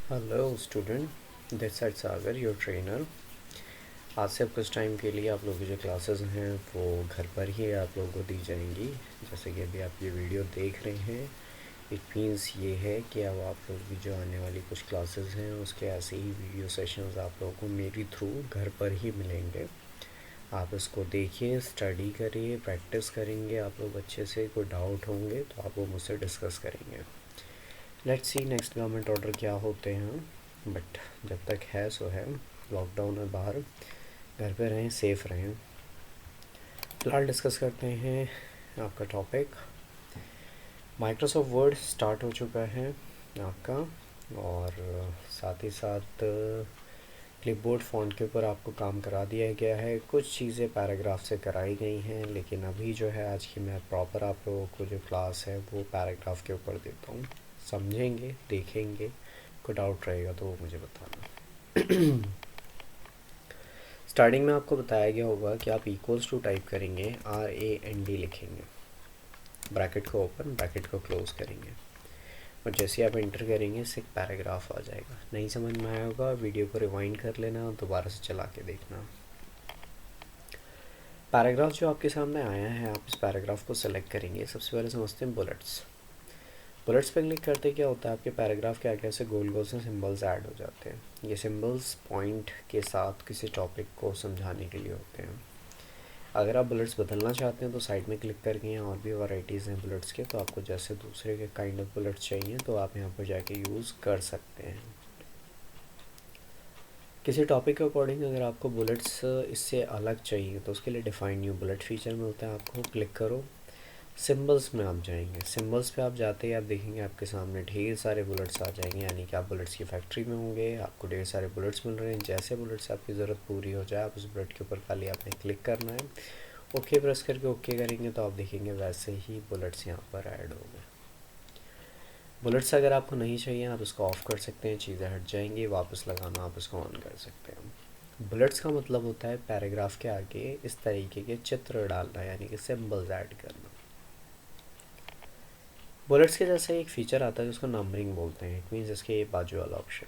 Hello student, this side Sagar your trainer. आज से अब कुछ टाइम के लिए आप लोगों की जो क्लासेस हैं वो घर पर ही आप लोगों को दी जाएंगी। जैसे कि अभी आप ये वीडियो देख रहे हैं, इट मीन्स ये है कि अब आप लोगों की जो आने वाली कुछ क्लासेस हैं उसके ऐसे ही वीडियो सेशंस आप लोगों को मेरी थ्रू घर पर ही मिलेंगे। आप इसको देखिए, स्टडी करिए, प्रैक्टिस करेंगे आप लोग अच्छे से। कोई डाउट होंगे तो आप वो मुझसे डिस्कस करेंगे। Let's see next government order क्या होते हैं, बट जब तक है सो है। लॉकडाउन है, बाहर घर पे रहें, सेफ रहें। फिलहाल डिस्कस करते हैं आपका टॉपिक। माइक्रोसॉफ्ट वर्ड स्टार्ट हो चुका है आपका, और साथ ही साथ क्लिपबोर्ड फ़ॉन्ट के ऊपर आपको काम करा दिया गया है। कुछ चीज़ें पैराग्राफ से कराई गई हैं, लेकिन अभी जो है आज की मैं प्रॉपर आप लोगों को जो क्लास है वो पैराग्राफ के ऊपर देता हूँ। समझेंगे, देखेंगे, कोई डाउट रहेगा तो वो मुझे बताना। स्टार्टिंग में आपको बताया गया होगा कि आप इक्वल्स टू टाइप करेंगे, RAND लिखेंगे, ब्रैकेट को ओपन, ब्रैकेट को क्लोज करेंगे, और जैसे आप एंटर करेंगे इससे एक पैराग्राफ आ जाएगा। नहीं समझ में आया होगा, वीडियो को रिवाइंड कर लेना और दोबारा से चला के देखना। पैराग्राफ जो आपके सामने आया है, आप इस पैराग्राफ को सेलेक्ट करेंगे। सबसे पहले समझते हैं बुलेट्स। बुलेट्स पे क्लिक करते क्या होता है, आपके पैराग्राफ के आगे से गोल गोल से सिंबल्स ऐड हो जाते हैं। ये सिंबल्स पॉइंट के साथ किसी टॉपिक को समझाने के लिए होते हैं। अगर आप बुलेट्स बदलना चाहते हैं तो साइड में क्लिक करके यहाँ और भी वैराइटीज़ हैं बुलेट्स के, तो आपको जैसे दूसरे के काइंड ऑफ बुलेट्स चाहिए तो आप यहाँ पर जाके यूज़ कर सकते हैं। किसी टॉपिक के अकॉर्डिंग अगर आपको बुलेट्स इससे अलग चाहिए तो उसके लिए डिफाइन न्यू बुलेट फीचर मिलता है। आपको क्लिक करो, सिंबल्स में आप जाएंगे। सिंबल्स पे आप जाते ही आप देखेंगे आपके सामने ढेर सारे बुलेट्स आ जाएंगे, यानी कि आप बुलेट्स की फैक्ट्री में होंगे। आपको ढेर सारे बुलेट्स मिल रहे हैं। जैसे बुलेट्स आपकी ज़रूरत पूरी हो जाए, आप उस बुलेट के ऊपर खाली आपने क्लिक करना है। ओके प्रेस करके ओके करेंगे तो आप देखेंगे वैसे ही बुलेट्स यहाँ पर ऐड हो गए। बुलेट्स अगर आपको नहीं चाहिए आप इसको ऑफ़ कर सकते हैं, चीज़ें हट जाएंगी। वापस लगाना आप इसको ऑन कर सकते हैं। बुलेट्स का मतलब होता है पैराग्राफ के आगे इस तरीके के चित्र डालना, यानी कि सिंबल्स ऐड करना। बुलेट्स के जैसे एक फ़ीचर आता है जिसको नंबरिंग बोलते हैं। इट मीन्स इसके ये बाजू वाला ऑप्शन।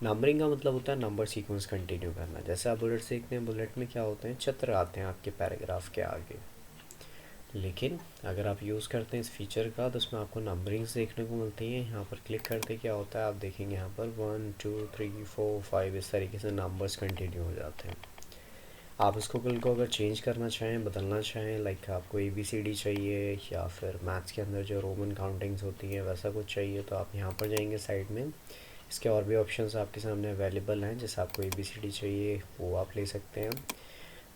नंबरिंग का मतलब होता है नंबर सीक्वेंस कंटिन्यू करना। जैसे आप बुलेट देखते हैं, बुलेट में क्या होते हैं, चित्र आते हैं आपके पैराग्राफ के आगे। लेकिन अगर आप यूज़ करते हैं इस फीचर का तो उसमें आपको नंबरिंग्स देखने को मिलती हैं। यहाँ पर क्लिक करते क्या होता है, आप देखेंगे यहाँ पर 1 2 3 4 5 इस तरीके से नंबर्स कंटिन्यू हो जाते हैं। आप इसको कल को अगर चेंज करना चाहें, बदलना चाहें, लाइक आपको ABCD चाहिए या फिर मैथ्स के अंदर जो रोमन काउंटिंग्स होती हैं वैसा कुछ चाहिए तो आप यहाँ पर जाएंगे साइड में। इसके और भी ऑप्शंस आपके सामने अवेलेबल हैं। जैसे आपको ABCD चाहिए वो आप ले सकते हैं,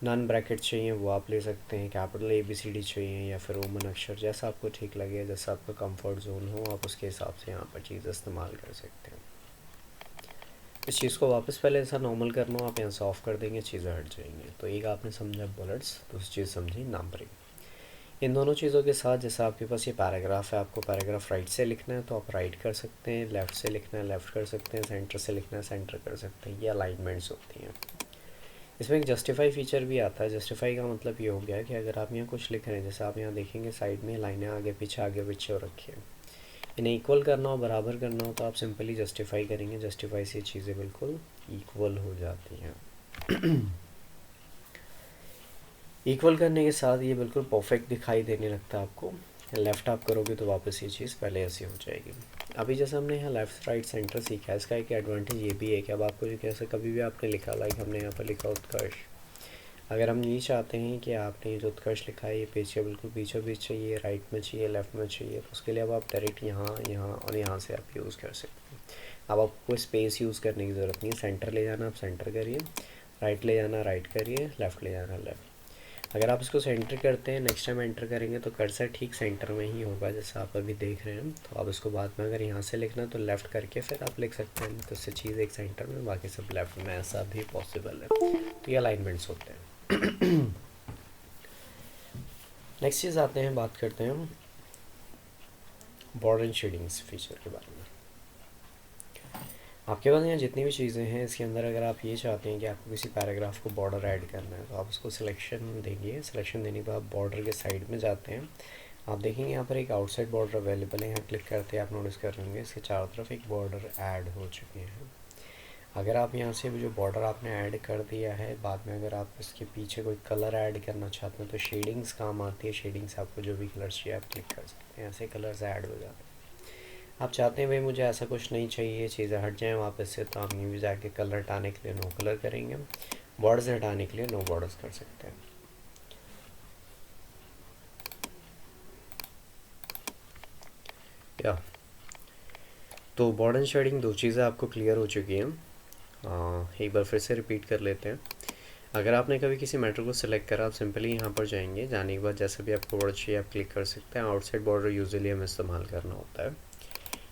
नॉन ब्रैकेट चाहिए वो आप ले सकते हैं, कैपिटल ABCD चाहिए या फिर रोमन अक्षर, जैसा आपको ठीक लगे, जैसा आपका कंफर्ट जोन हो आप उसके हिसाब से यहाँ पर चीज़ इस्तेमाल कर सकते हैं। इस चीज़ को वापस पहले ऐसा नॉर्मल करना हो, आप यहाँ से ऑफ कर देंगे, चीज़ें हट जाएंगी। तो एक आपने समझा बुलेट्स, दूसरी चीज़ समझी नंबरिंग। इन दोनों चीज़ों के साथ जैसा आपके पास ये पैराग्राफ है, आपको पैराग्राफ राइट से लिखना है तो आप राइट कर सकते हैं, लेफ़्ट से लिखना है लेफ़्ट कर सकते हैं, सेंटर से लिखना है सेंटर कर सकते हैं। ये अलाइनमेंट्स होती हैं। इसमें एक जस्टिफाई फीचर भी आता है। जस्टिफाई का मतलब ये हो गया कि अगर आप यहाँ कुछ लिख रहे हैं, जैसे आप यहाँ देखेंगे साइड में लाइनें आगे पीछे हो रखी है, इन्हें इक्वल करना हो, बराबर करना हो तो आप सिंपली जस्टिफाई करेंगे। जस्टिफाई से चीज़ें बिल्कुल इक्वल हो जाती हैं। इक्वल करने के साथ ये बिल्कुल परफेक्ट दिखाई देने लगता है आपको। लेफ़्ट आप करोगे तो वापस ये चीज़ पहले ऐसी हो जाएगी। अभी जैसे हमने यहाँ लेफ़्ट राइट सेंटर सीखा है, इसका एक एडवांटेज ये भी है कि अब आपको जो कैसे कभी भी आपने लिखा, लाइक हमने यहाँ पर लिखा उत्कर्ष, अगर हम ये चाहते हैं कि आपने जो उत्कर्ष लिखा है ये पेज के बिल्कुल बीचों बीच चाहिए, राइट में चाहिए, लेफ़्ट में चाहिए, तो उसके लिए अब आप डायरेक्ट यहाँ यहाँ और यहाँ से आप यूज़ कर सकते हैं। अब आपको स्पेस यूज़ करने की ज़रूरत नहीं है। सेंटर ले जाना आप सेंटर करिए, राइट ले जाना राइट करिए, लेफ़्ट ले जाना लेफ़्ट। अगर आप इसको सेंटर करते हैं, नेक्स्ट टाइम एंटर करेंगे तो कर्सर ठीक सेंटर में ही होगा जैसा आप अभी देख रहे हैं। तो आप इसको बाद में अगर यहाँ से लिखना तो लेफ़्ट करके फिर आप लिख सकते हैं, तो उससे चीज़ एक सेंटर में, बाकी सब लेफ़्ट में, ऐसा भी पॉसिबल है। तो ये अलाइनमेंट्स होते हैं। नेक्स्ट चीज़ आते हैं, बात करते हैं बॉर्डर एंड शेडिंग्स फीचर के बारे में। आपके पास यहाँ जितनी भी चीज़ें हैं इसके अंदर अगर आप ये चाहते हैं कि आपको किसी पैराग्राफ को बॉर्डर ऐड करना है तो आप उसको सिलेक्शन देंगे। सिलेक्शन देने के बाद बॉर्डर के साइड में जाते हैं, आप देखेंगे यहाँ पर एक आउटसाइड बॉर्डर अवेलेबल है, यहाँ क्लिक करते ही आप नोटिस कर रहे होंगे इसके चारों तरफ एक बॉर्डर ऐड हो चुके हैं। अगर आप यहाँ से जो बॉर्डर आपने ऐड कर दिया है, बाद में अगर आप इसके पीछे कोई कलर ऐड करना चाहते हैं तो शेडिंग्स काम आती है। शेडिंग्स आपको जो भी कलर चाहिए आप क्लिक कर सकते हैं, ऐसे कलर्स ऐड हो जाते हैं। आप चाहते हैं भाई मुझे ऐसा कुछ नहीं चाहिए, चीज़ें हट जाएँ वापस से, तो आप यूँ भी जाके कलर हटाने के लिए नो कलर करेंगे, बॉर्डर्स हटाने के लिए नो बॉर्डर्स कर सकते हैं। या तो बॉर्डर शेडिंग दो चीज़ें आपको क्लियर हो चुकी हैं। एक बार फिर से रिपीट कर लेते हैं। अगर आपने कभी किसी मैटर को सिलेक्ट करा, आप सिंपली यहाँ पर जाएंगे, जाने के बाद जैसे भी आपको बॉर्डर चाहिए आप क्लिक कर सकते हैं। आउटसाइड बॉर्डर यूजुअली हमें इस्तेमाल करना होता है।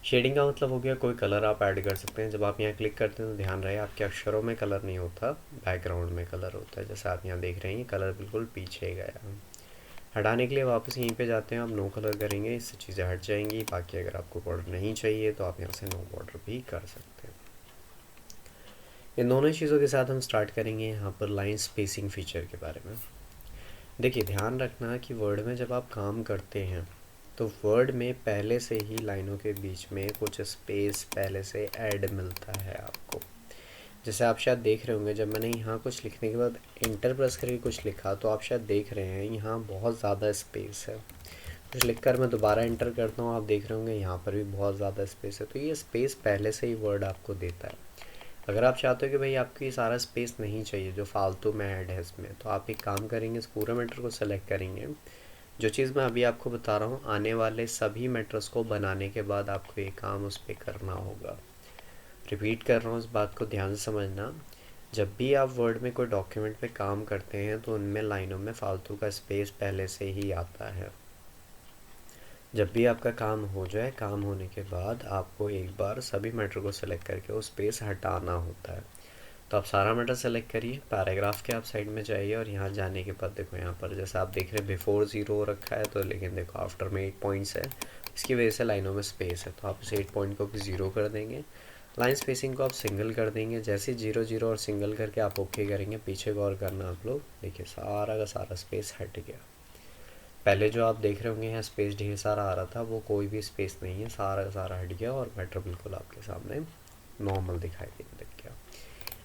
शेडिंग का मतलब हो गया कोई कलर आप ऐड कर सकते हैं। जब आप यहाँ क्लिक करते हैं तो ध्यान रहे आपके अक्षरों में कलर नहीं होता, बैकग्राउंड में कलर होता है। जैसे आप यहाँ देख रहे हैं कलर बिल्कुल पीछे गया। हटाने के लिए वापस यहीं पे जाते हैं, आप नो कलर करेंगे, इससे चीज़ें हट जाएंगी। बाकी अगर आपको बॉर्डर नहीं चाहिए तो आप यहाँ से नो बॉर्डर भी कर सकते हैं। इन दोनों चीज़ों के साथ हम स्टार्ट करेंगे यहाँ पर लाइन स्पेसिंग फीचर के बारे में। देखिए ध्यान रखना कि वर्ड में जब आप काम करते हैं तो वर्ड में पहले से ही लाइनों के बीच में कुछ स्पेस पहले से ऐड मिलता है आपको। जैसे आप शायद देख रहे होंगे जब मैंने यहाँ कुछ लिखने के बाद इंटर प्रेस करके कुछ लिखा तो आप शायद देख रहे हैं यहाँ बहुत ज़्यादा स्पेस है। कुछ लिखकर मैं दोबारा इंटर करता हूँ, आप देख रहे होंगे यहाँ पर भी बहुत ज़्यादा स्पेस है। तो ये स्पेस पहले से ही वर्ड आपको देता है। अगर आप चाहते हो कि भाई आपको ये सारा स्पेस नहीं चाहिए जो फालतू में ऐड है इसमें, तो आप एक काम करेंगे, इस पूरे मैटर को सेलेक्ट करेंगे। जो चीज़ मैं अभी आपको बता रहा हूँ, आने वाले सभी मैटर्स को बनाने के बाद आपको ये काम उस पर करना होगा। रिपीट कर रहा हूँ, इस बात को ध्यान से समझना। जब भी आप वर्ड में कोई डॉक्यूमेंट पे काम करते हैं तो उनमें लाइनों में फालतू का स्पेस पहले से ही आता है। जब भी आपका काम हो जाए, काम होने के बाद आपको एक बार सभी मैटर को सेलेक्ट करके वो स्पेस हटाना होता है। तो आप सारा मैटर सेलेक्ट करिए, पैराग्राफ के आप साइड में जाइए और यहाँ जाने के बाद देखो यहाँ पर जैसे आप देख रहे हैं बिफोर ज़ीरो रखा है, तो लेकिन देखो आफ्टर में 8 पॉइंट्स है, इसकी वजह से लाइनों में स्पेस है। तो आप इस 8 पॉइंट को भी ज़ीरो कर देंगे, लाइन स्पेसिंग को आप सिंगल कर देंगे। जैसे 0 0 और सिंगल करके आप ओके करेंगे, पीछे गौर करना आप लोग, देखिए सारा का सारा स्पेस हट गया। पहले जो आप देख रहे होंगे यहाँ स्पेस ढेर सारा आ रहा था, वो कोई भी स्पेस नहीं है, सारा का सारा हट गया और मैटर बिल्कुल आपके सामने नॉर्मल दिखाई देने लग गया।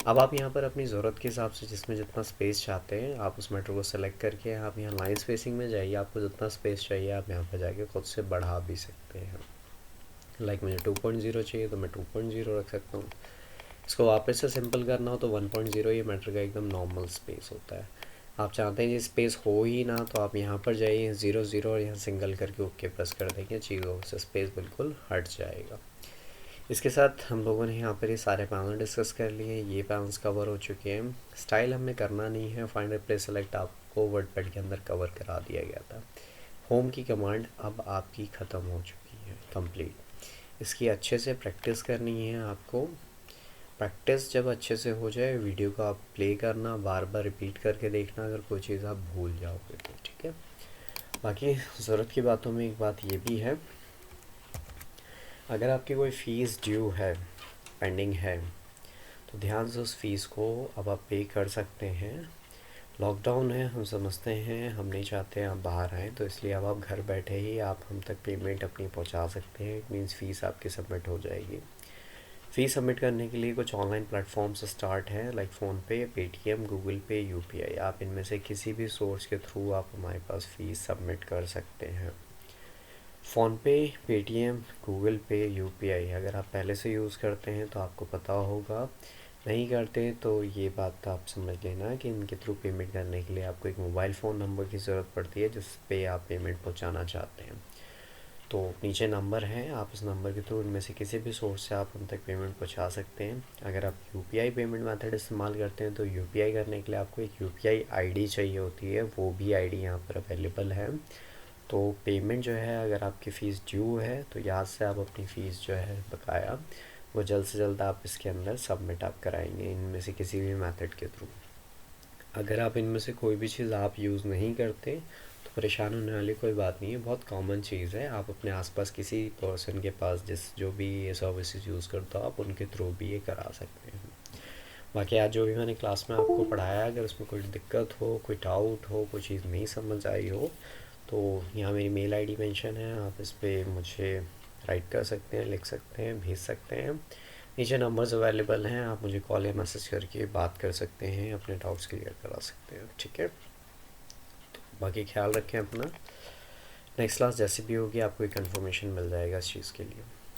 अब आप यहाँ पर अपनी ज़रूरत के हिसाब से जिसमें जितना स्पेस चाहते हैं आप उस मैटर को सेलेक्ट करके आप यहाँ लाइन स्पेसिंग में जाइए, आपको जितना स्पेस चाहिए आप यहाँ पर जाके खुद से बढ़ा भी सकते हैं। लाइक मुझे 2.0 चाहिए तो मैं 2.0 रख सकता हूँ। इसको वापस से सिंपल करना हो तो 1.0 ये मैटर का एकदम नॉर्मल स्पेस होता है। आप चाहते हैं ये स्पेस हो ही ना तो आप यहाँ पर जाइए 0 0 और यहाँ सिंगल करके ओके प्रेस कर देंगे, चीज़ों से स्पेस बिल्कुल हट जाएगा। इसके साथ हम लोगों ने यहाँ पर ये सारे पैनल डिस्कस कर लिए, ये पैनल्स कवर हो चुके हैं। स्टाइल हमें करना नहीं है, फाइंड रिप्लेस सेलेक्ट आपको वर्डपैड के अंदर कवर करा दिया गया था। होम की कमांड अब आपकी ख़त्म हो चुकी है, कंप्लीट। इसकी अच्छे से प्रैक्टिस करनी है आपको। प्रैक्टिस जब अच्छे से हो जाए, वीडियो को आप प्ले करना, बार बार रिपीट करके देखना, अगर कोई चीज़ आप भूल जाओगे तो ठीक है। बाकी ज़रूरत की बातों में एक बात ये भी है, अगर आपकी कोई फ़ीस ड्यू है, पेंडिंग है, तो ध्यान से उस फीस को अब आप पे कर सकते हैं। लॉकडाउन है, हम समझते हैं, हम नहीं चाहते आप बाहर आएँ, तो इसलिए अब आप घर बैठे ही आप हम तक पेमेंट अपनी पहुंचा सकते हैं। इट मीन्स फ़ीस आपकी सबमिट हो जाएगी। फ़ीस सबमिट करने के लिए कुछ ऑनलाइन प्लेटफॉर्म्स स्टार्ट हैं, लाइक फ़ोनपे, पेटीएम, गूगल पे, यूपीआई। आप इनमें से किसी भी सोर्स के थ्रू आप हमारे पास फ़ीस सबमिट कर सकते हैं। फ़ोनपे, पेटीएम, गूगल पे, यूपीआई अगर आप पहले से यूज़ करते हैं तो आपको पता होगा, नहीं करते तो ये बात आप समझ लेना कि इनके थ्रू पेमेंट करने के लिए आपको एक मोबाइल फ़ोन नंबर की ज़रूरत पड़ती है जिस पे आप पेमेंट पहुंचाना चाहते हैं। तो नीचे नंबर है, आप उस नंबर के थ्रू इनमें से किसी भी सोर्स से आप हम तक पेमेंट पहुंचा सकते हैं। अगर आप यूपीआई पेमेंट मेथड इस्तेमाल करते हैं तो यूपीआई करने के लिए आपको एक यूपीआई आईडी चाहिए होती है, वो भी आईडी यहाँ पर अवेलेबल है। तो पेमेंट जो है, अगर आपकी फ़ीस ड्यू है तो याद से आप अपनी फ़ीस जो है बकाया, वो जल्द से जल्द आप इसके अंदर सबमिट आप कराएंगे इनमें से किसी भी मेथड के थ्रू। अगर आप इनमें से कोई भी चीज़ आप यूज़ नहीं करते तो परेशान होने वाली कोई बात नहीं है, बहुत कॉमन चीज़ है। आप अपने आसपास किसी पर्सन के पास जो भी ये सर्विसेज यूज़ करता हो आप उनके थ्रू भी ये करा सकते हैं। बाकी आज जो भी मैंने क्लास में आपको पढ़ाया, अगर उसमें कोई दिक्कत हो, कोई डाउट हो, कोई चीज़ नहीं समझ आई हो तो यहाँ मेरी मेल आईडी मेंशन है, आप इस पर मुझे राइट कर सकते हैं, लिख सकते हैं, भेज सकते हैं। नीचे नंबर्स अवेलेबल हैं, आप मुझे कॉल या मैसेज करके बात कर सकते हैं, अपने डाउट्स क्लियर करा सकते हैं। ठीक है, तो बाकी ख्याल रखें अपना। नेक्स्ट क्लास जैसे भी होगी आपको एक कन्फर्मेशन मिल जाएगा इस चीज़ के लिए।